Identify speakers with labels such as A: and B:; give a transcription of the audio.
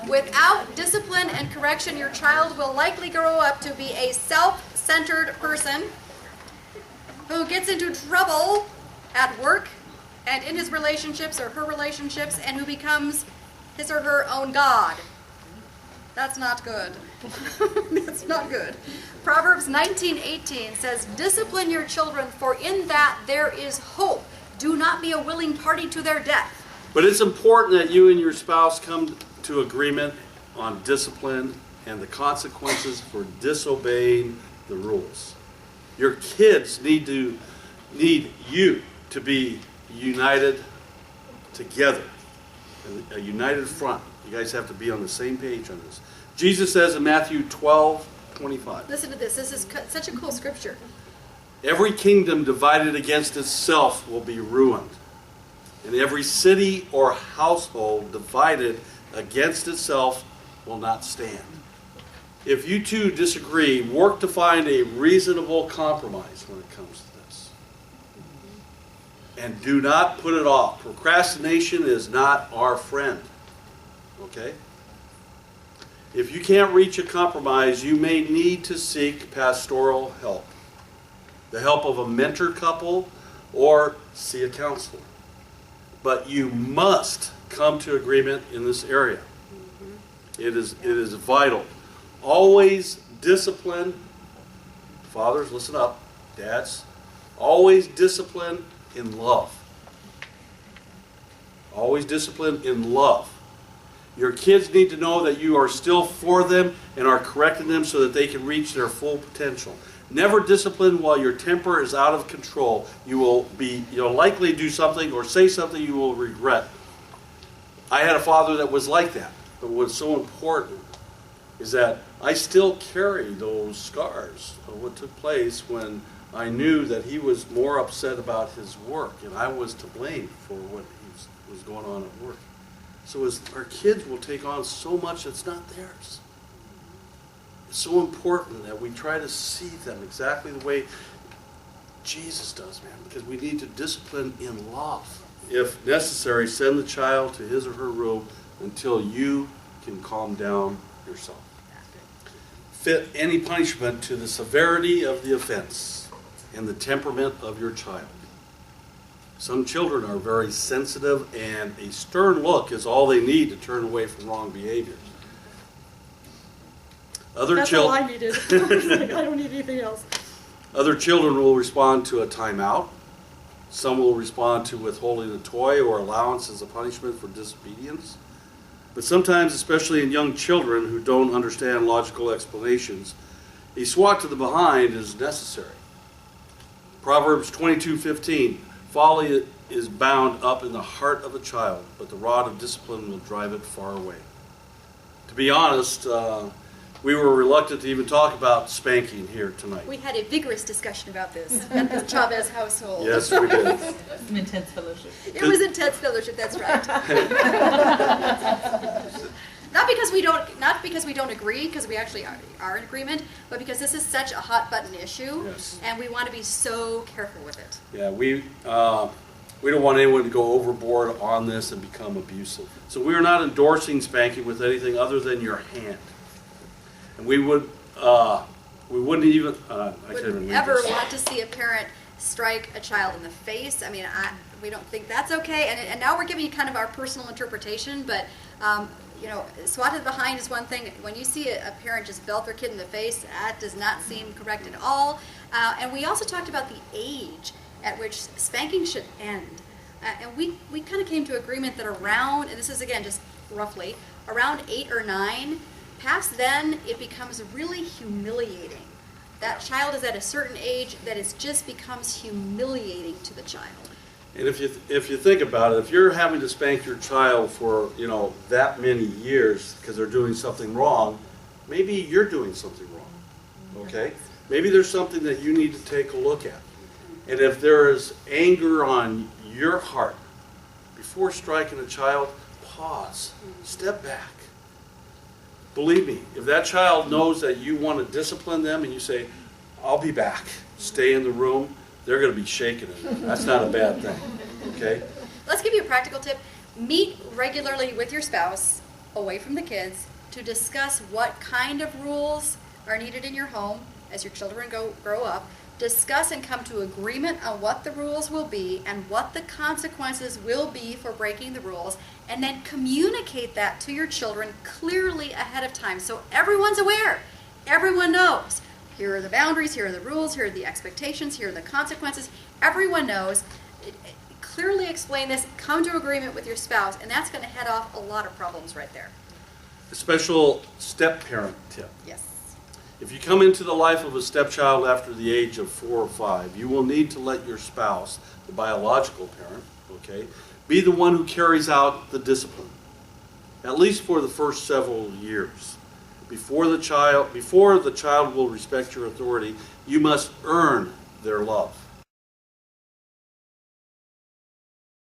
A: Without discipline and correction, your child will likely grow up to be a self-centered person who gets into trouble at work and in his relationships or her relationships, and who becomes his or her own God. That's not good. That's not good. Proverbs 19:18 says, "Discipline your children, for in that there is hope. Do not be a willing party to their death."
B: But it's important that you and your spouse come to agreement on discipline and the consequences for disobeying the rules. Your kids need you to be united together, a united front. You guys have to be on the same page on this. Jesus says in Matthew 12:25.
A: Listen to this. This is such a cool scripture.
B: Every kingdom divided against itself will be ruined, and every city or household divided against itself will not stand. If you two disagree, work to find a reasonable compromise when it comes to this. And do not put it off. Procrastination is not our friend. Okay? If you can't reach a compromise, you may need to seek pastoral help. The help of a mentor couple or see a counselor. But you must come to agreement in this area. It is vital. Always discipline. Fathers, listen up. Dads, always discipline in love. Always discipline in love. Your kids need to know that you are still for them and are correcting them so that they can reach their full potential. Never discipline while your temper is out of control. You'll likely do something or say something you will regret. I had a father that was like that. But what's so important is that I still carry those scars of what took place when I knew that he was more upset about his work and I was to blame for what was going on at work. So as our kids will take on so much that's not theirs. It's so important that we try to see them exactly the way Jesus does, man, because we need to discipline in love. If necessary, send the child to his or her room until you can calm down yourself. Fit any punishment to the severity of the offense and the temperament of your child. Some children are very sensitive, and a stern look is all they need to turn away from wrong behaviors.
A: That's all I needed. I don't need anything else.
B: Other children will respond to a timeout. Some will respond to withholding a toy or allowance as a punishment for disobedience. But sometimes, especially in young children who don't understand logical explanations, a swat to the behind is necessary. Proverbs 22:15, folly is bound up in the heart of a child, but the rod of discipline will drive it far away. To be honest, we were reluctant to even talk about spanking here tonight.
A: We had a vigorous discussion about this at the Chavez household.
B: Yes, we did.
C: Some intense fellowship.
A: It was intense fellowship, that's right. Not because we don't agree, because we actually are in agreement, but because this is such a hot button issue,
B: Yes.
A: and we want to be so careful with it.
B: Yeah, we don't want anyone to go overboard on this and become abusive. So we are not endorsing spanking with anything other than your hand. And we wouldn't even, I can't even read
A: Ever
B: this.
A: want to see a parent strike a child in the face? I mean, we don't think that's okay. And now we're giving you kind of our personal interpretation, but swatted behind is one thing. When you see a parent just belt their kid in the face, that does not seem correct at all. And we also talked about the age at which spanking should end. And we kind of came to agreement that around, and this is again just roughly, around 8 or 9, past then it becomes really humiliating. That child is at a certain age that it just becomes humiliating to the child.
B: And if you think about it, if you're having to spank your child for that many years because they're doing something wrong, maybe you're doing something wrong. Okay? Maybe there's something that you need to take a look at. And if there is anger on your heart, before striking a child, pause, step back. Believe me, if that child knows that you want to discipline them and you say, I'll be back, stay in the room, they're going to be shaking it. That's not a bad thing. Okay?
A: Let's give you a practical tip. Meet regularly with your spouse away from the kids to discuss what kind of rules are needed in your home as your children grow up. Discuss and come to agreement on what the rules will be and what the consequences will be for breaking the rules, and then communicate that to your children clearly ahead of time so everyone's aware. Everyone knows. Here are the boundaries, here are the rules, here are the expectations, here are the consequences. Everyone knows. Clearly explain this, come to agreement with your spouse, and that's going to head off a lot of problems right there.
B: A special step-parent tip.
A: Yes.
B: If you come into the life of a stepchild after the age of 4 or 5, you will need to let your spouse, the biological parent, okay, be the one who carries out the discipline, at least for the first several years. Before the child will respect your authority, you must earn their love.